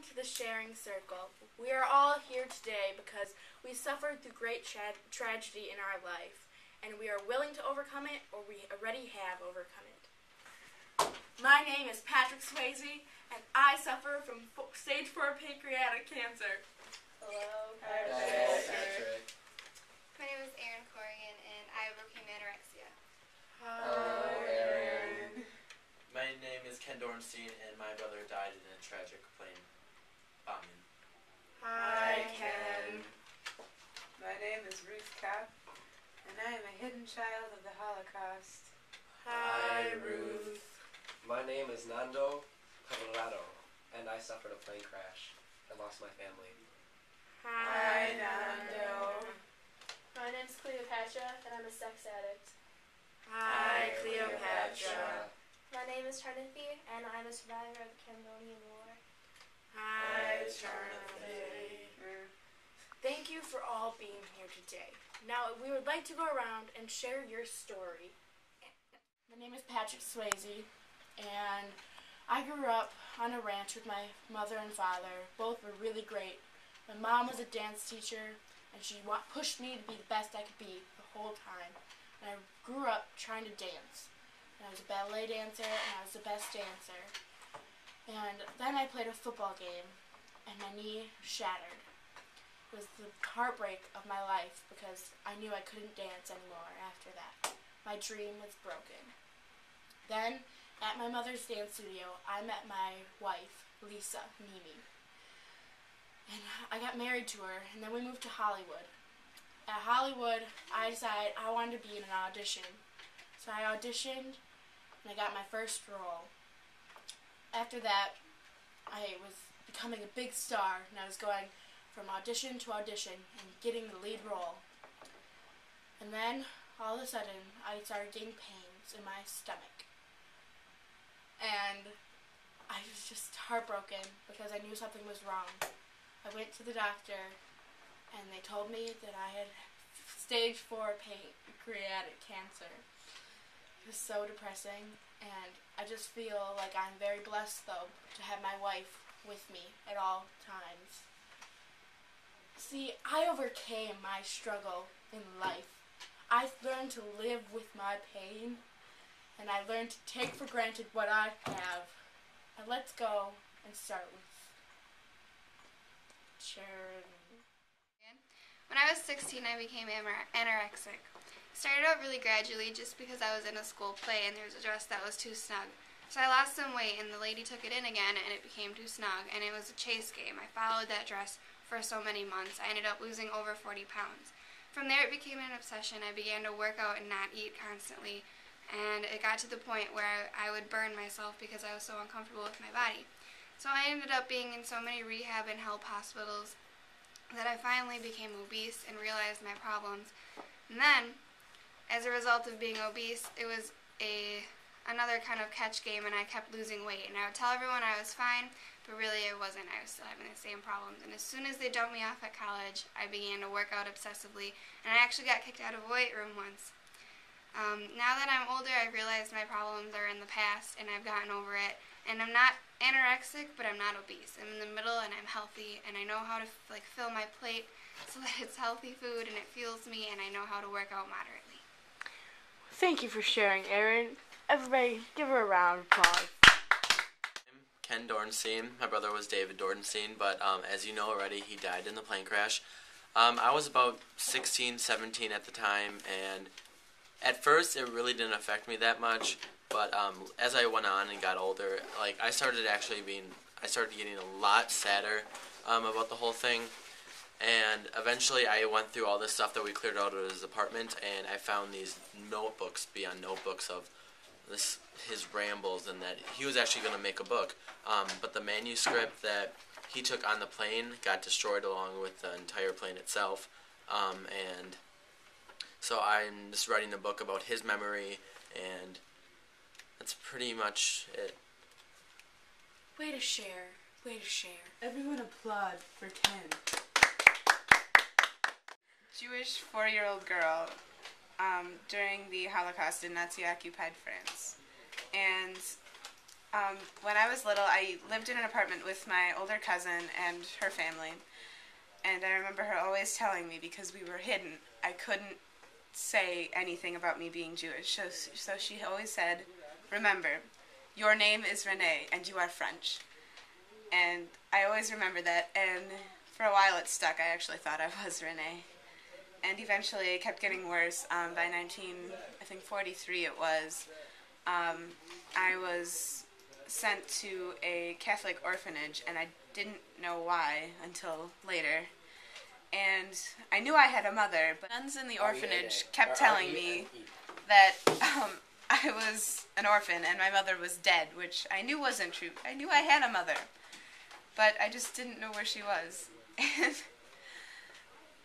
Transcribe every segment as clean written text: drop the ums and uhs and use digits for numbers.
to the Sharing Circle. We are all here today because we suffered through great tragedy in our life, and we are willing to overcome it, or we already have overcome it. My name is Patrick Swayze, and I suffer from stage 4 pancreatic cancer. Hello, Patrick. My name is Erin Corrigan, and I overcame anorexia. Hello, Erin. My name is Ken Dornstein, and my brother died in a tragic plane bombing. Hi, Ken. My name is Ruth Kopp, and I am a hidden child of the Holocaust. Hi, Ruth. My name is Nando Colorado, and I suffered a plane crash and lost my family. Hi, Nando. My name's Cleopatra, and I'm a sex addict. Hi, Cleopatra. My name is Trinity, and I'm a survivor of the Cambodian War. Hi, Trinity. Thank you for all being here today. Now, we would like to go around and share your story. My name is Patrick Swayze, and I grew up on a ranch with my mother and father. Both were really great. My mom was a dance teacher, and she pushed me to be the best I could be the whole time. And I grew up trying to dance. And I was a ballet dancer, and I was the best dancer. And then I played a football game, and my knee shattered. It was the heartbreak of my life because I knew I couldn't dance anymore after that. My dream was broken. Then, at my mother's dance studio, I met my wife, Lisa, Mimi. And I got married to her, and then we moved to Hollywood. At Hollywood, I decided I wanted to be in an audition. So I auditioned, and I got my first role. After that, I was becoming a big star, and I was going from audition to audition and getting the lead role. And then, all of a sudden, I started getting pains in my stomach. And I was just heartbroken because I knew something was wrong. I went to the doctor, and they told me that I had stage 4 pancreatic cancer. It was so depressing, and I just feel like I'm very blessed, though, to have my wife with me at all times. See, I overcame my struggle in life. I learned to live with my pain, and I learned to take for granted what I have. And let's go and start with Sharon. When I was 16, I became anorexic. It started out really gradually just because I was in a school play and there was a dress that was too snug. So I lost some weight and the lady took it in again and it became too snug, and it was a chase game. I followed that dress for so many months. I ended up losing over 40 pounds. From there it became an obsession. I began to work out and not eat constantly, and it got to the point where I would burn myself because I was so uncomfortable with my body. So I ended up being in so many rehab and help hospitals that I finally became obese and realized my problems. And then, as a result of being obese, it was another kind of catch game, and I kept losing weight. And I would tell everyone I was fine, but really I wasn't. I was still having the same problems. And as soon as they dumped me off at college, I began to work out obsessively, and I actually got kicked out of a weight room once. Now that I'm older, I realize my problems are in the past, and I've gotten over it. And I'm not anorexic, but I'm not obese. I'm in the middle, and I'm healthy, and I know how to fill my plate so that it's healthy food and it fuels me, and I know how to work out moderately. Thank you for sharing, Erin. Everybody, give her a round of applause. I'm Ken Dornstein. My brother was David Dornstein, but as you know already, he died in the plane crash. I was about 16, 17 at the time, and at first it really didn't affect me that much. But as I went on and got older, I started getting a lot sadder about the whole thing. And eventually I went through all this stuff that we cleared out of his apartment, and I found these notebooks beyond notebooks of his rambles, and that he was actually going to make a book. But the manuscript that he took on the plane got destroyed along with the entire plane itself. And so I'm just writing a book about his memory, and that's pretty much it. Way to share. Way to share. Everyone applaud for Ken. Jewish 4-year-old girl during the Holocaust in Nazi-occupied France. And When I was little, I lived in an apartment with my older cousin and her family. And I remember her always telling me, because we were hidden, I couldn't say anything about me being Jewish. So she always said, remember, your name is Renee and you are French. And I always remember that, and for a while it stuck. I actually thought I was Renee. And eventually it kept getting worse. By 1943 it was, I was sent to a Catholic orphanage, and I didn't know why until later. And I knew I had a mother, but nuns in the orphanage kept telling me that I was an orphan and my mother was dead, which I knew wasn't true. I knew I had a mother, but I just didn't know where she was. And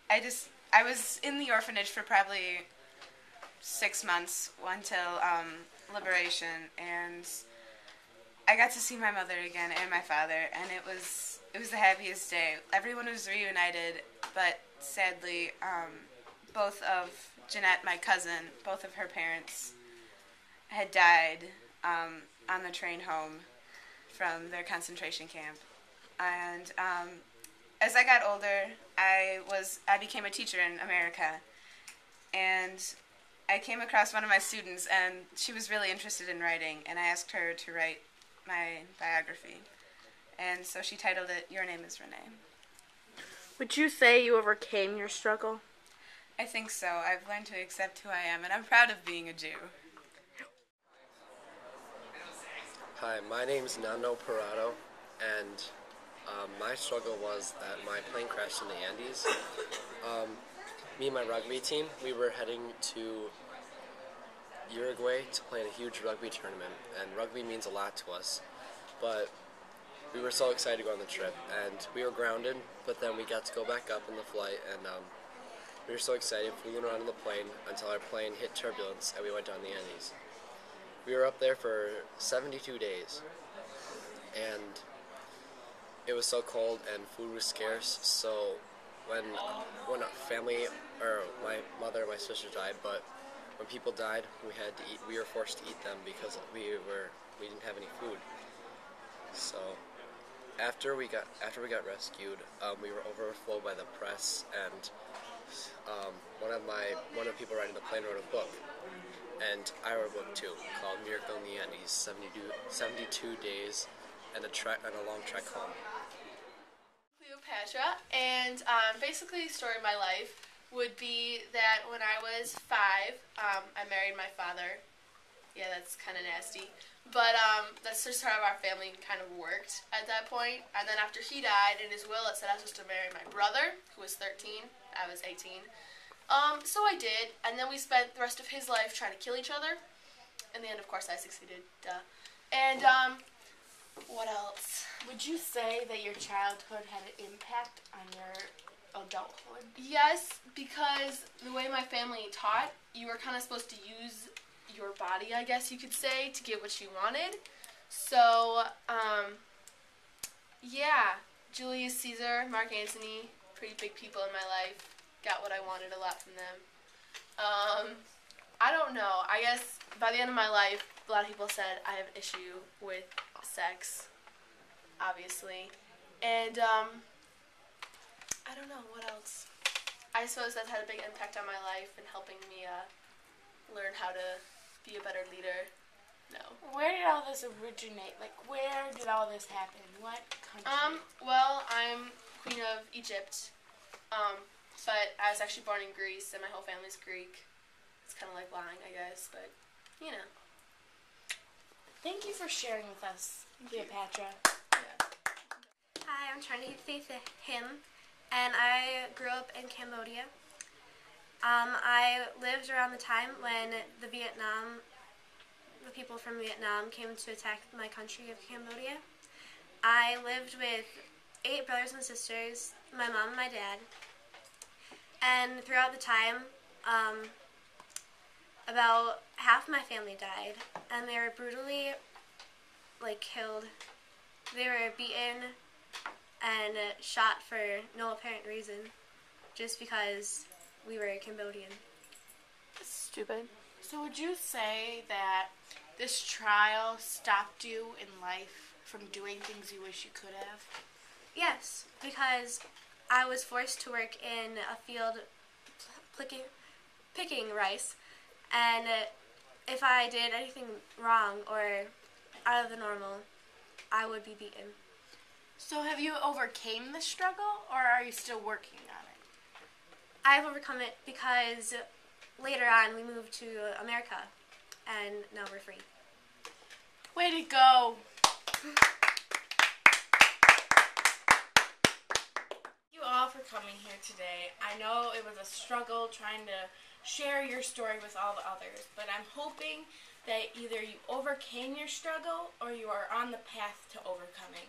I was in the orphanage for probably 6 months until liberation, and I got to see my mother again and my father, and it was the happiest day. Everyone was reunited, but sadly, both of Jeanette, my cousin, both of her parents had died on the train home from their concentration camp. And as I got older, I became a teacher in America, and I came across one of my students, and she was really interested in writing, and I asked her to write my biography. And so she titled it, Your Name is Renee. Would you say you overcame your struggle? I think so. I've learned to accept who I am, and I'm proud of being a Jew. Hi, my name's Nando Parado, and my struggle was that my plane crashed in the Andes. Me and my rugby team, we were heading to Uruguay to play in a huge rugby tournament, and rugby means a lot to us, but we were so excited to go on the trip, and we were grounded, but then we got to go back up in the flight, and we were so excited, fooling around in the plane until our plane hit turbulence and we went down the Andes. We were up there for 72 days, and it was so cold and food was scarce, so when a family, or my mother and my sister died, but when people died, we were forced to eat them because we didn't have any food. So after we got rescued, we were overflowed by the press, and one of the people writing the plane wrote a book, and I wrote a book too called Miracle in the Andes, 72 days and a long trek home. Cleopatra, and basically the story of my life would be that when I was 5, I married my father. Yeah, that's kind of nasty. But that's just how our family kind of worked at that point. And then after he died, in his will it said I was supposed to marry my brother, who was 13. I was 18. So I did, and then we spent the rest of his life trying to kill each other. In the end, of course, I succeeded. Duh. And what else? Would you say that your childhood had an impact on your adulthood? Yes, because the way my family taught, you were kind of supposed to use your body, I guess you could say, to get what you wanted. So, yeah, Julius Caesar, Mark Antony, pretty big people in my life. Got what I wanted a lot from them. I don't know. I guess by the end of my life, a lot of people said I have an issue with sex, obviously. And, I don't know, what else? I suppose that's had a big impact on my life and helping me learn how to be a better leader. No. Where did all this originate? Like, where did all this happen? What country? Well, I'm Queen of Egypt, but I was actually born in Greece, and my whole family's Greek. It's kind of like lying, I guess, but, you know. Thank you for sharing with us, Cleopatra. Yeah. Hi, I'm Trinity Him, and I grew up in Cambodia. I lived around the time when the people from Vietnam came to attack my country of Cambodia. I lived with 8 brothers and sisters, my mom and my dad. And throughout the time, about half my family died, and they were brutally, killed. They were beaten and shot for no apparent reason, just because we were Cambodian. Stupid. So would you say that this trial stopped you in life from doing things you wish you could have? Yes, because I was forced to work in a field picking rice, and if I did anything wrong or out of the normal, I would be beaten. So have you overcame the struggle, or are you still working on it? I've overcome it because later on we moved to America, and now we're free. Way to go! Thank you all for coming here today. I know it was a struggle trying to share your story with all the others, but I'm hoping that either you overcame your struggle or you are on the path to overcoming.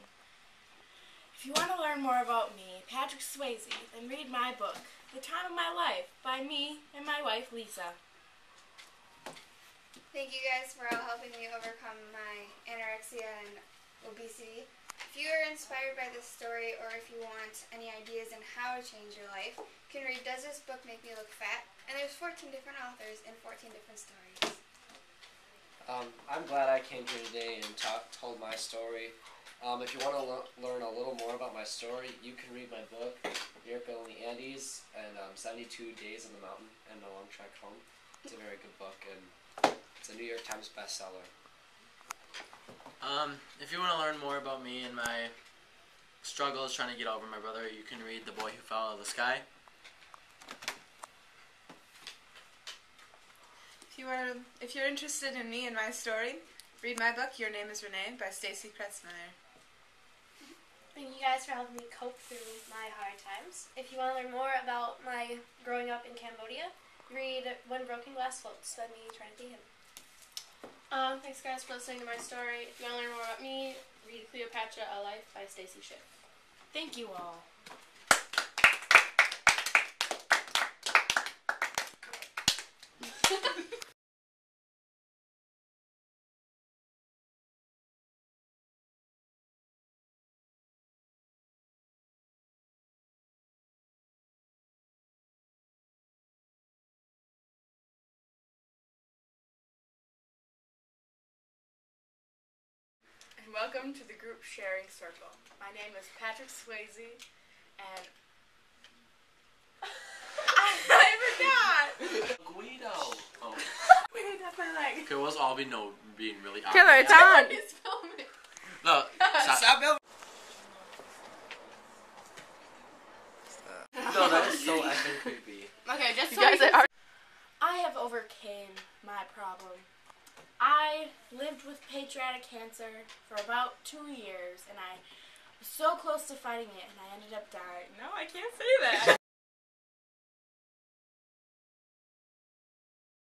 If you want to learn more about me, Patrick Swayze, then read my book, The Time of My Life, by me and my wife, Lisa. Thank you guys for all helping me overcome my anorexia and obesity. If you are inspired by this story, or if you want any ideas on how to change your life, you can read Does This Book Make Me Look Fat? And there's 14 different authors and 14 different stories. I'm glad I came here today and told my story. If you want to learn a little more about my story, you can read my book, Miracle in the Andes, and 72 Days on the Mountain and a Long Trek Home. It's a very good book, and it's a New York Times bestseller. If you want to learn more about me and my struggles trying to get over my brother, you can read The Boy Who Fell Out of the Sky. If you're interested in me and my story, read my book, Your Name is Renee, by Stacy Kretzmiller. Thank you guys for helping me cope through my hard times. If you want to learn more about my growing up in Cambodia, read When Broken Glass Floats by me, Trinity Him. Thanks guys for listening to my story. If you want to learn more about me, read Cleopatra, A Life by Stacy Schiff. Thank you all. And welcome to the group sharing circle. My name is Patrick Swayze, and I forgot. Guido. Oh. Wait, that's my leg. Okay, let's all being really obvious. Killer, it's on. He's filming. No, stop. No, that is so effing creepy. Okay, just so You guys are. I have overcame my problem. I lived with pancreatic cancer for about 2 years, and I was so close to fighting it, and I ended up dying. No, I can't say